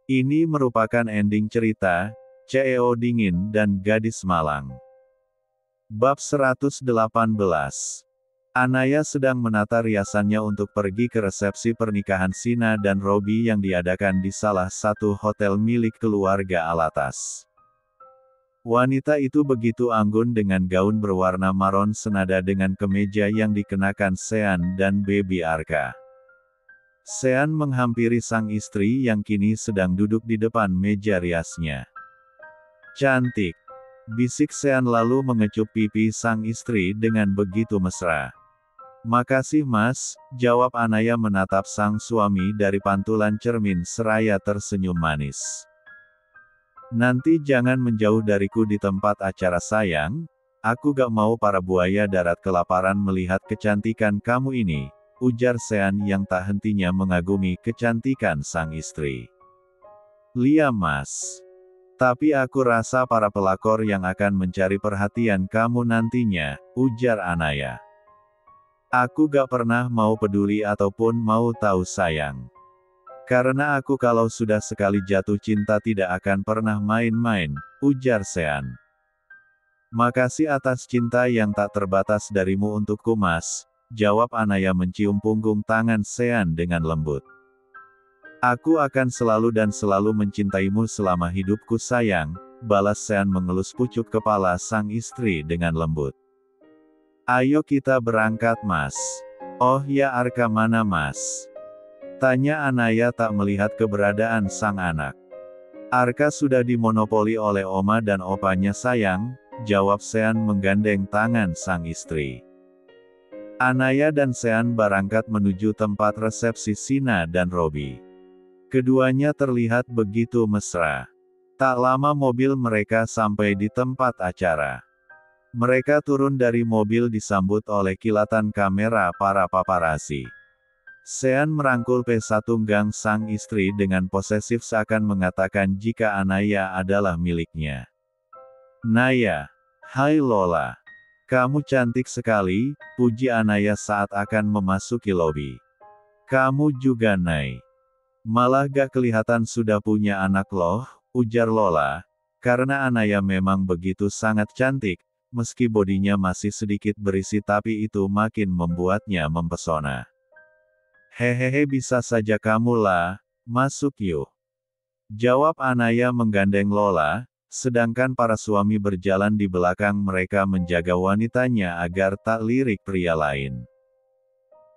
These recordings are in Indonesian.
Ini merupakan ending cerita, CEO Dingin dan Gadis Malang. Bab 118. Anaya sedang menata riasannya untuk pergi ke resepsi pernikahan Sina dan Robi yang diadakan di salah satu hotel milik keluarga Alatas. Wanita itu begitu anggun dengan gaun berwarna maron senada dengan kemeja yang dikenakan Sean dan Baby Arka. Sean menghampiri sang istri yang kini sedang duduk di depan meja riasnya. "Cantik," bisik Sean lalu mengecup pipi sang istri dengan begitu mesra. "Makasih mas," jawab Anaya menatap sang suami dari pantulan cermin seraya tersenyum manis. "Nanti jangan menjauh dariku di tempat acara sayang, aku gak mau para buaya darat kelaparan melihat kecantikan kamu ini," ujar Sean yang tak hentinya mengagumi kecantikan sang istri. "Lia mas. Tapi aku rasa para pelakor yang akan mencari perhatian kamu nantinya," ujar Anaya. "Aku gak pernah mau peduli ataupun mau tahu sayang. Karena aku kalau sudah sekali jatuh cinta tidak akan pernah main-main," ujar Sean. "Makasih atas cinta yang tak terbatas darimu untukku mas," jawab Anaya mencium punggung tangan Sean dengan lembut. "Aku akan selalu dan selalu mencintaimu selama hidupku sayang," balas Sean mengelus pucuk kepala sang istri dengan lembut. "Ayo kita berangkat mas." "Oh ya Arka mana mas?" tanya Anaya tak melihat keberadaan sang anak. "Arka sudah dimonopoli oleh oma dan opanya sayang," jawab Sean menggandeng tangan sang istri. Anaya dan Sean berangkat menuju tempat resepsi Sina dan Robi. Keduanya terlihat begitu mesra. Tak lama mobil mereka sampai di tempat acara. Mereka turun dari mobil disambut oleh kilatan kamera para paparazzi. Sean merangkul pesa tunggang sang istri dengan posesif seakan mengatakan jika Anaya adalah miliknya. "Naya, hai Lola. Kamu cantik sekali," puji Anaya saat akan memasuki lobi. "Kamu juga Nay. Malah gak kelihatan sudah punya anak loh," ujar Lola. Karena Anaya memang begitu sangat cantik, meski bodinya masih sedikit berisi tapi itu makin membuatnya mempesona. "Hehehe bisa saja kamu lah, masuk yuk," jawab Anaya menggandeng Lola. Sedangkan para suami berjalan di belakang mereka menjaga wanitanya agar tak lirik pria lain.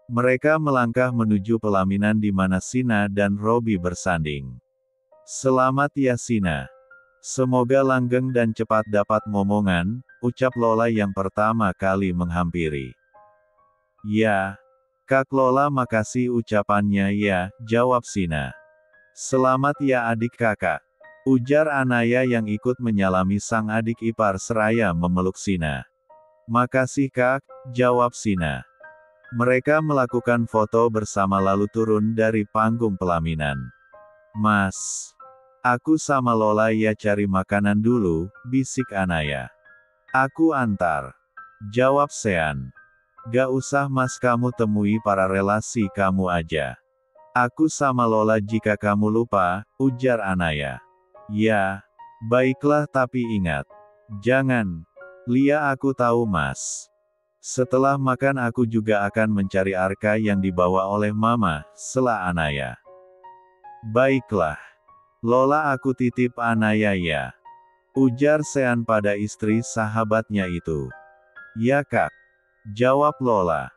Mereka melangkah menuju pelaminan di mana Sina dan Robi bersanding. "Selamat ya Sina. Semoga langgeng dan cepat dapat momongan," ucap Lola yang pertama kali menghampiri. "Ya, Kak Lola makasih," ucapannya. "Ya," jawab Sina. "Selamat ya adik kakak," ujar Anaya yang ikut menyalami sang adik ipar seraya memeluk Sina. "Makasih kak," jawab Sina. Mereka melakukan foto bersama lalu turun dari panggung pelaminan. "Mas, aku sama Lola ya cari makanan dulu," bisik Anaya. "Aku antar," jawab Sean. "Gak usah mas kamu temui para relasi kamu aja. Aku sama Lola jika kamu lupa," ujar Anaya. "Ya, baiklah tapi ingat. Jangan. Lia aku tahu mas. Setelah makan aku juga akan mencari Arka yang dibawa oleh mama," sela Anaya. "Baiklah. Lola aku titip Anaya ya," ujar Sean pada istri sahabatnya itu. "Ya kak," jawab Lola.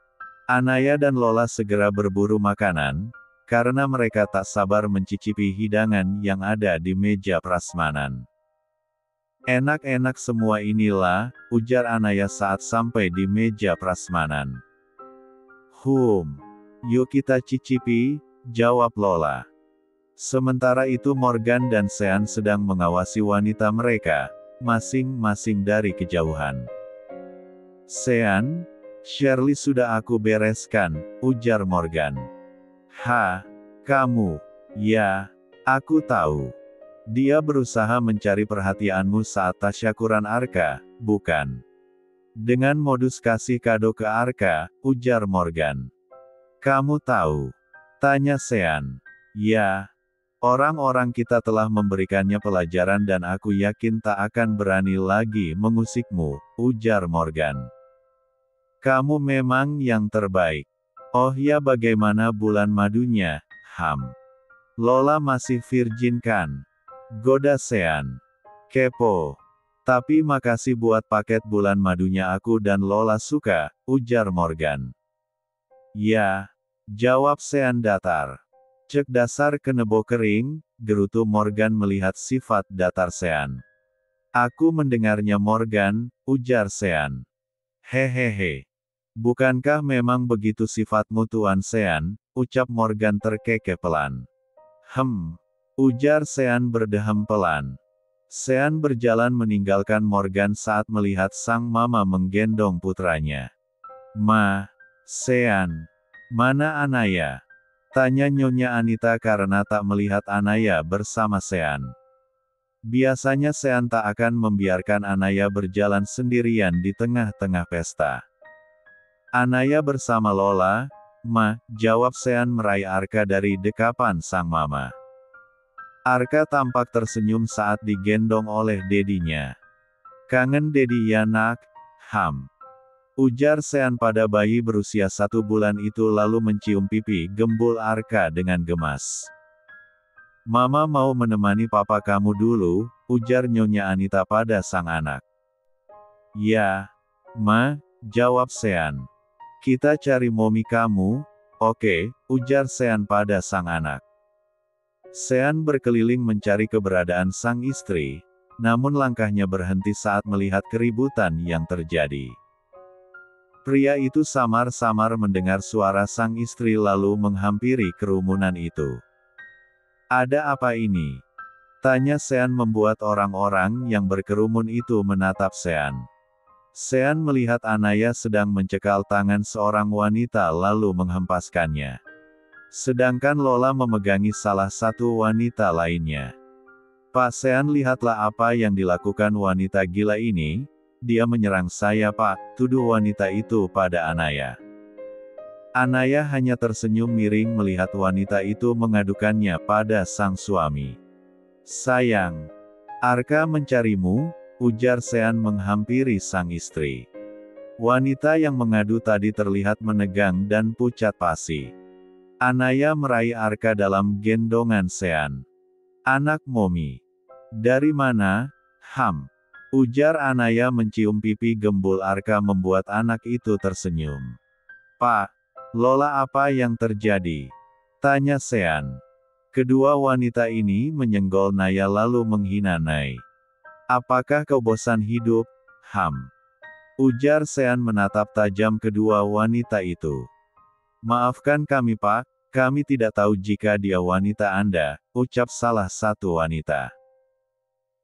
Anaya dan Lola segera berburu makanan, karena mereka tak sabar mencicipi hidangan yang ada di meja prasmanan. "Enak-enak semua inilah," ujar Anaya saat sampai di meja prasmanan. Yuk kita cicipi," jawab Lola. Sementara itu Morgan dan Sean sedang mengawasi wanita mereka, masing-masing dari kejauhan. "Sean, Shirley sudah aku bereskan," ujar Morgan. Kamu? Ya, aku tahu. Dia berusaha mencari perhatianmu saat tasyakuran Arka, bukan? Dengan modus kasih kado ke Arka, ujar Morgan. "Kamu tahu?" tanya Sean. "Ya. Orang-orang kita telah memberikannya pelajaran dan aku yakin tak akan berani lagi mengusikmu, ujar Morgan. Kamu memang yang terbaik. Oh ya, bagaimana bulan madunya, Ham? Lola masih virgin kan? Goda Sean. Kepo. Tapi makasih buat paket bulan madunya, aku dan Lola suka, ujar Morgan. Ya, jawab Sean datar. Cek dasar kenebo kering, gerutu Morgan melihat sifat datar Sean. Aku mendengarnya Morgan, ujar Sean. Hehehe. Bukankah memang begitu sifatmu Tuan Sean, ucap Morgan terkekeh pelan. Ujar Sean berdeham pelan. Sean berjalan meninggalkan Morgan saat melihat sang mama menggendong putranya. Ma, Sean, mana Anaya? Tanya Nyonya Anita karena tak melihat Anaya bersama Sean. Biasanya Sean tak akan membiarkan Anaya berjalan sendirian di tengah-tengah pesta. Anaya bersama Lola, Ma, jawab Sean meraih Arka dari dekapan sang mama. Arka tampak tersenyum saat digendong oleh dedinya. Kangen dedi ya nak, Ham. Ujar Sean pada bayi berusia 1 bulan itu lalu mencium pipi gembul Arka dengan gemas. Mama mau menemani papa kamu dulu, ujar Nyonya Anita pada sang anak. Ya, Ma, jawab Sean. Kita cari momi kamu, oke, ujar Sean pada sang anak. Sean berkeliling mencari keberadaan sang istri, namun langkahnya berhenti saat melihat keributan yang terjadi. Pria itu samar-samar mendengar suara sang istri lalu menghampiri kerumunan itu. Ada apa ini? Tanya Sean membuat orang-orang yang berkerumun itu menatap Sean. Sean melihat Anaya sedang mencekal tangan seorang wanita lalu menghempaskannya. Sedangkan Lola memegangi salah satu wanita lainnya. Pak Sean, lihatlah apa yang dilakukan wanita gila ini. Dia menyerang saya Pak, tuduh wanita itu pada Anaya. Anaya hanya tersenyum miring melihat wanita itu mengadukannya pada sang suami. Sayang, Arka mencarimu, ujar Sean menghampiri sang istri. Wanita yang mengadu tadi terlihat menegang dan pucat pasi. Anaya meraih Arka dalam gendongan Sean. Anak momi. Dari mana, Ham? Ujar Anaya mencium pipi gembul Arka membuat anak itu tersenyum. Pak, Lola, apa yang terjadi? Tanya Sean. Kedua wanita ini menyenggol Naya lalu menghina Nay. Apakah kau bosan hidup, Ham? Ujar Sean menatap tajam kedua wanita itu. Maafkan kami Pak, kami tidak tahu jika dia wanita Anda, ucap salah satu wanita.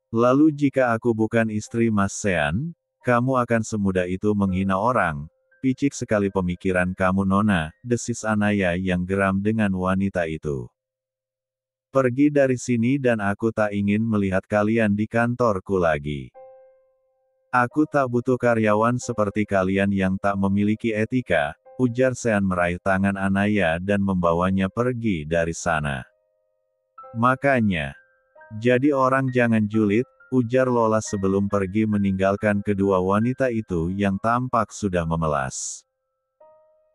Lalu jika aku bukan istri Mas Sean, kamu akan semudah itu menghina orang. Picik sekali pemikiran kamu Nona, desis Anaya yang geram dengan wanita itu. Pergi dari sini dan aku tak ingin melihat kalian di kantorku lagi. Aku tak butuh karyawan seperti kalian yang tak memiliki etika, ujar Sean meraih tangan Anaya dan membawanya pergi dari sana. Makanya, jadi orang jangan julid, ujar Lola sebelum pergi meninggalkan kedua wanita itu yang tampak sudah memelas.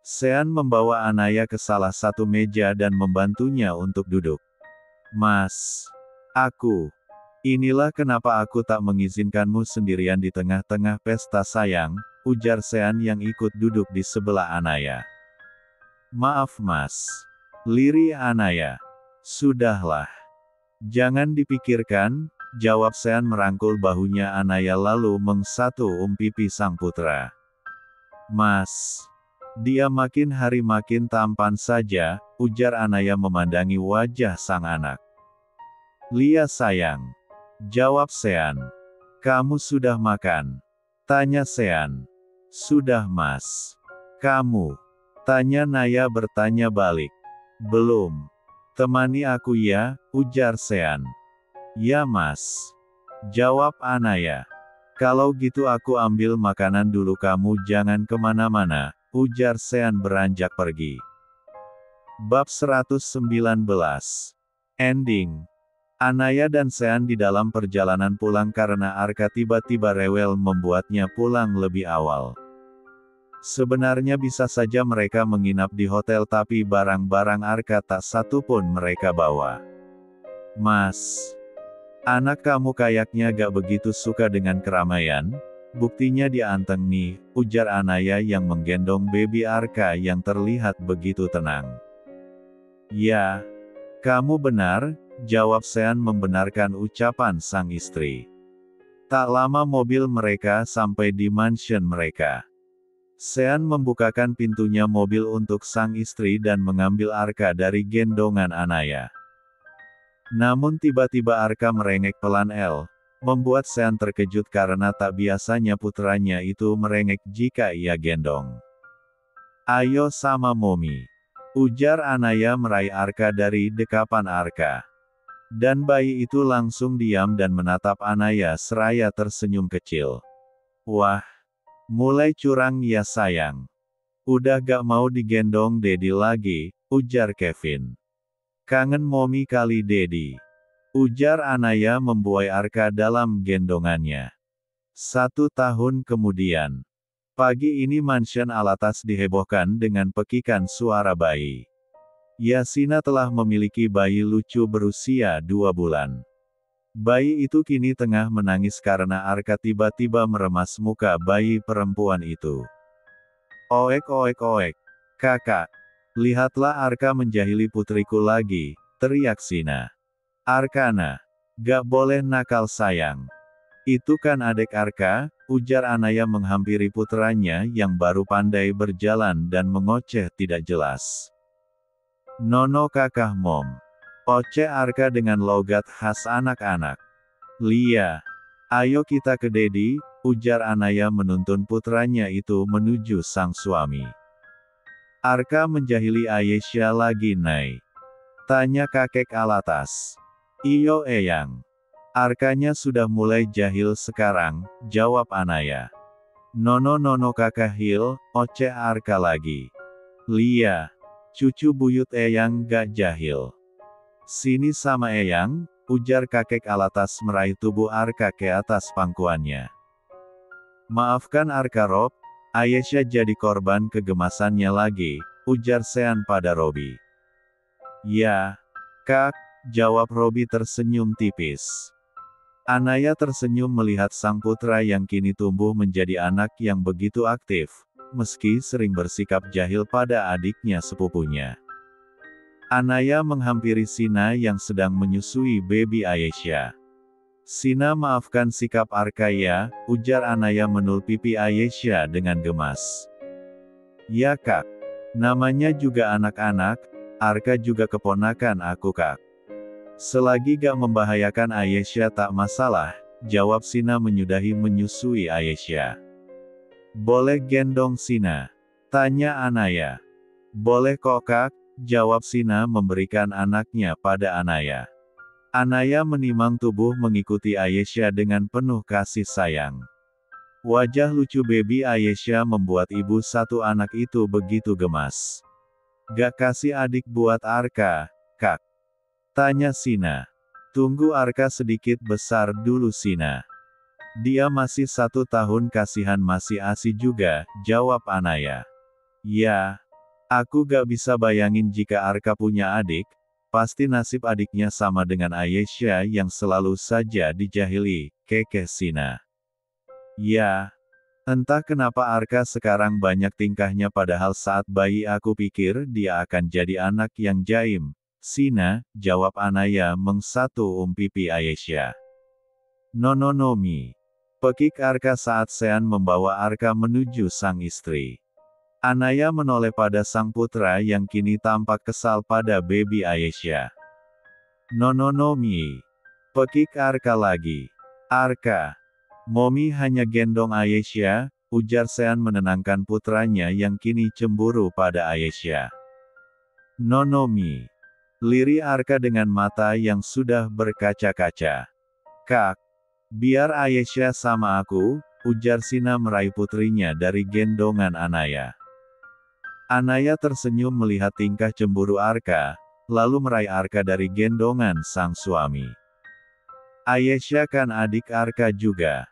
Sean membawa Anaya ke salah satu meja dan membantunya untuk duduk. Mas, inilah kenapa aku tak mengizinkanmu sendirian di tengah-tengah pesta sayang, ujar Sean yang ikut duduk di sebelah Anaya. Maaf Mas. Lirih Anaya. Sudahlah. Jangan dipikirkan, jawab Sean merangkul bahunya Anaya lalu mengsatu pipi sang putra. Mas. Dia makin hari makin tampan saja, ujar Anaya memandangi wajah sang anak. Lia sayang. Jawab Sean. Kamu sudah makan? Tanya Sean. Sudah Mas. Kamu? Tanya Naya bertanya balik. Belum. Temani aku ya, ujar Sean. Ya Mas. Jawab Anaya. Kalau gitu aku ambil makanan dulu, kamu jangan kemana-mana, ujar Sean beranjak pergi. Bab 119. Ending. Anaya dan Sean di dalam perjalanan pulang karena Arka tiba-tiba rewel membuatnya pulang lebih awal. Sebenarnya bisa saja mereka menginap di hotel tapi barang-barang Arka tak satu pun mereka bawa. Mas, anak kamu kayaknya gak begitu suka dengan keramaian. Buktinya dia anteng nih, ujar Anaya yang menggendong baby Arka yang terlihat begitu tenang. Ya, kamu benar, jawab Sean membenarkan ucapan sang istri. Tak lama mobil mereka sampai di mansion mereka. Sean membukakan pintunya mobil untuk sang istri dan mengambil Arka dari gendongan Anaya. Namun tiba-tiba Arka merengek pelan membuat Sean terkejut karena tak biasanya putranya itu merengek jika ia gendong. Ayo sama Momi, ujar Anaya meraih Arka dari dekapan Arka. Dan bayi itu langsung diam dan menatap Anaya seraya tersenyum kecil. Wah, mulai curang ya sayang. Udah gak mau digendong Dedi lagi, ujar Kevin. Kangen Momi kali Dedi, ujar Anaya membuai Arka dalam gendongannya. 1 tahun kemudian. Pagi ini mansion Alatas dihebohkan dengan pekikan suara bayi. Yasina telah memiliki bayi lucu berusia 2 bulan. Bayi itu kini tengah menangis karena Arka tiba-tiba meremas muka bayi perempuan itu. Oek oek oek. Kakak. Lihatlah Arka menjahili putriku lagi, teriak Sina. Arkana. Gak boleh nakal sayang. Itu kan adek Arka, ujar Anaya menghampiri putranya yang baru pandai berjalan dan mengoceh tidak jelas. Nono kakak mom. Oceh Arka dengan logat khas anak-anak. Lia. Ayo kita ke Dedi, ujar Anaya menuntun putranya itu menuju sang suami. Arka menjahili Ayesha lagi Nay. Tanya kakek Alatas. Iyo eyang. Arkanya sudah mulai jahil sekarang, jawab Anaya. Nono kakak Hil, oceh Arka lagi. Lia. Cucu buyut eyang gak jahil. Sini sama eyang, ujar kakek Alatas meraih tubuh Arka ke atas pangkuannya. Maafkan Arka Rob, Ayesha jadi korban kegemasannya lagi, ujar Sean pada Robi. Ya, Kak, jawab Robi tersenyum tipis. Anaya tersenyum melihat sang putra yang kini tumbuh menjadi anak yang begitu aktif, meski sering bersikap jahil pada adiknya sepupunya. Anaya menghampiri Sina yang sedang menyusui baby Ayesha. Sina maafkan sikap Arka ya, ujar Anaya menul pipi Ayesha dengan gemas. Ya kak. Namanya juga anak-anak, Arka juga keponakan aku kak. Selagi gak membahayakan Ayesha tak masalah, jawab Sina menyudahi menyusui Ayesha. Boleh gendong Sina? Tanya Anaya. Boleh kok kak, jawab Sina memberikan anaknya pada Anaya. Anaya menimang tubuh mengikuti Ayesha dengan penuh kasih sayang. Wajah lucu baby Ayesha membuat ibu satu anak itu begitu gemas. Gak kasih adik buat Arka, kak? Tanya Sina. Tunggu Arka sedikit besar dulu Sina. Dia masih 1 tahun kasihan masih ASI juga, jawab Anaya. Ya, aku gak bisa bayangin jika Arka punya adik. Pasti nasib adiknya sama dengan Ayesha yang selalu saja dijahili, kekeh Sina. Ya, entah kenapa Arka sekarang banyak tingkahnya padahal saat bayi aku pikir dia akan jadi anak yang jaim. Sina, jawab Anaya mengsatu pipi Ayesha. Nononomi. Pekik Arka saat Sean membawa Arka menuju sang istri. Anaya menoleh pada sang putra yang kini tampak kesal pada baby Ayesha. Nononomi. Pekik Arka lagi. Arka. Momi hanya gendong Ayesha, ujar Sean menenangkan putranya yang kini cemburu pada Ayesha. Nonomi. Liri Arka dengan mata yang sudah berkaca-kaca. Kak. Biar Ayesha sama aku, ujar Sina meraih putrinya dari gendongan Anaya. Anaya tersenyum melihat tingkah cemburu Arka, lalu meraih Arka dari gendongan sang suami. Ayesha kan adik Arka juga.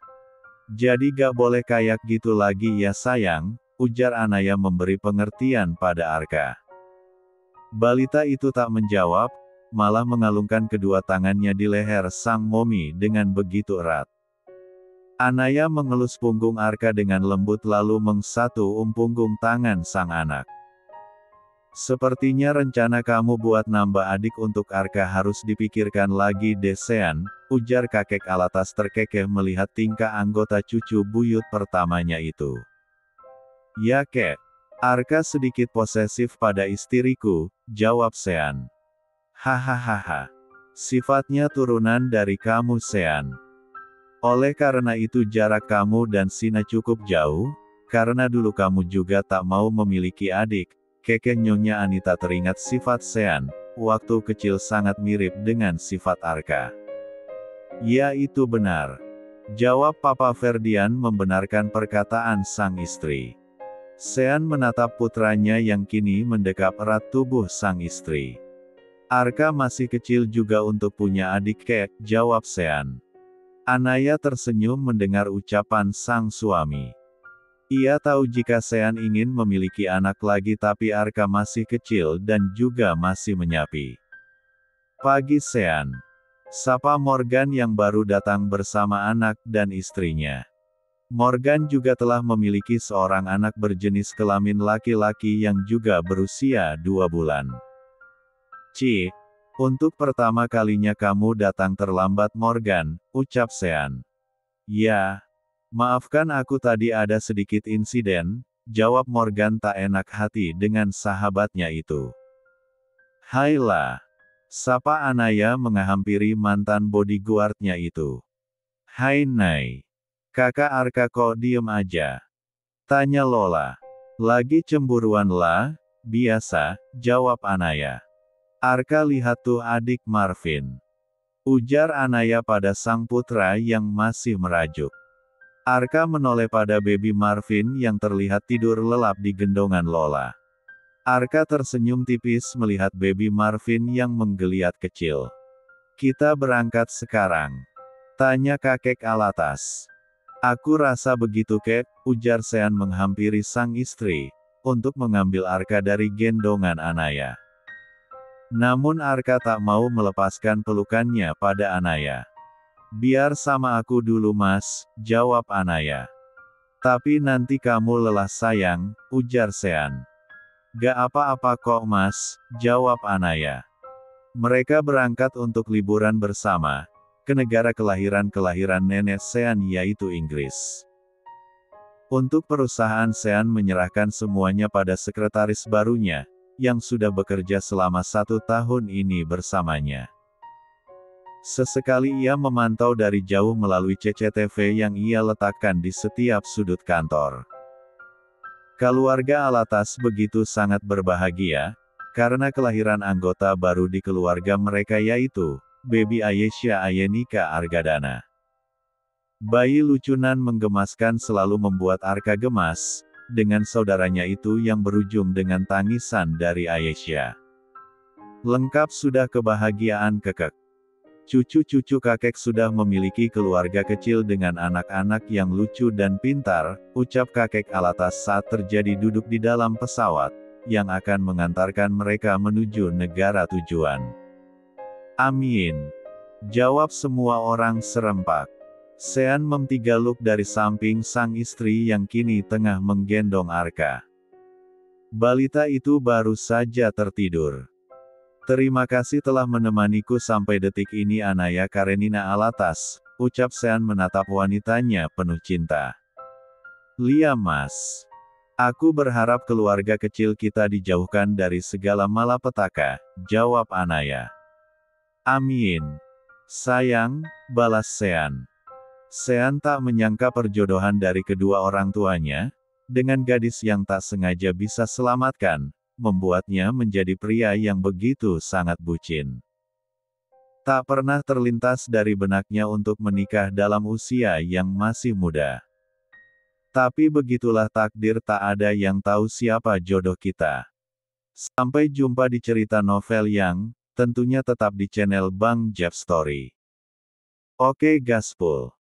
Jadi gak boleh kayak gitu lagi ya sayang, ujar Anaya memberi pengertian pada Arka. Balita itu tak menjawab, malah mengalungkan kedua tangannya di leher sang momi dengan begitu erat. Anaya mengelus punggung Arka dengan lembut lalu mengsatu punggung tangan sang anak. Sepertinya rencana kamu buat nambah adik untuk Arka harus dipikirkan lagi deh Sean, ujar kakek Alatas terkekeh melihat tingkah anggota cucu buyut pertamanya itu. Ya kek, Arka sedikit posesif pada istriku, jawab Sean. Hahaha. Sifatnya turunan dari kamu Sean. Oleh karena itu jarak kamu dan Sina cukup jauh, karena dulu kamu juga tak mau memiliki adik. Kekeh Nyonya Anita teringat sifat Sean, waktu kecil sangat mirip dengan sifat Arka. Ya itu benar. Jawab Papa Ferdian membenarkan perkataan sang istri. Sean menatap putranya yang kini mendekap erat tubuh sang istri. Arka masih kecil juga untuk punya adik kek, jawab Sean. Anaya tersenyum mendengar ucapan sang suami. Ia tahu jika Sean ingin memiliki anak lagi tapi Arka masih kecil dan juga masih menyapi. Pagi Sean. Sapa Morgan yang baru datang bersama anak dan istrinya. Morgan juga telah memiliki seorang anak berjenis kelamin laki-laki yang juga berusia 2 bulan. Ci, untuk pertama kalinya kamu datang terlambat Morgan, ucap Sean. Ya. Maafkan aku tadi ada sedikit insiden, jawab Morgan tak enak hati dengan sahabatnya itu. Hailah. Sapa Anaya menghampiri mantan bodyguardnya itu. Hai Nay. Kakak Arka kok diem aja? Tanya Lola. Lagi cemburuan lah, biasa, jawab Anaya. Arka lihat tuh adik Marvin. Ujar Anaya pada sang putra yang masih merajuk. Arka menoleh pada baby Marvin yang terlihat tidur lelap di gendongan Lola. Arka tersenyum tipis melihat baby Marvin yang menggeliat kecil. Kita berangkat sekarang? Tanya kakek Alatas. Aku rasa begitu kek, ujar Sean menghampiri sang istri, untuk mengambil Arka dari gendongan Anaya. Namun Arka tak mau melepaskan pelukannya pada Anaya. Biar sama aku dulu mas, jawab Anaya. Tapi nanti kamu lelah sayang, ujar Sean. Gak apa-apa kok mas, jawab Anaya. Mereka berangkat untuk liburan bersama, ke negara kelahiran nenek Sean yaitu Inggris. Untuk perusahaan Sean menyerahkan semuanya pada sekretaris barunya, yang sudah bekerja selama 1 tahun ini bersamanya. Sesekali ia memantau dari jauh melalui CCTV yang ia letakkan di setiap sudut kantor. Keluarga Alatas begitu sangat berbahagia, karena kelahiran anggota baru di keluarga mereka yaitu, baby Ayesha Ayenika Argadana. Bayi lucunan menggemaskan selalu membuat Arka gemas, dengan saudaranya itu yang berujung dengan tangisan dari Ayesha. Lengkap sudah kebahagiaan kekek. Cucu-cucu kakek sudah memiliki keluarga kecil dengan anak-anak yang lucu dan pintar, ucap kakek Alatas saat terjadi duduk di dalam pesawat, yang akan mengantarkan mereka menuju negara tujuan. Amin. Jawab semua orang serempak. Sean memtigaluk dari samping sang istri yang kini tengah menggendong Arka. Balita itu baru saja tertidur. Terima kasih telah menemaniku sampai detik ini Anaya Karenina Alatas, ucap Sean menatap wanitanya penuh cinta. Lia mas. Aku berharap keluarga kecil kita dijauhkan dari segala malapetaka, jawab Anaya. Amin. Sayang, balas Sean. Sean tak menyangka perjodohan dari kedua orang tuanya, dengan gadis yang tak sengaja bisa selamatkan, membuatnya menjadi pria yang begitu sangat bucin. Tak pernah terlintas dari benaknya untuk menikah dalam usia yang masih muda. Tapi begitulah takdir, tak ada yang tahu siapa jodoh kita. Sampai jumpa di cerita novel yang, tentunya tetap di channel Bang Jeff Story. Oke gaspol.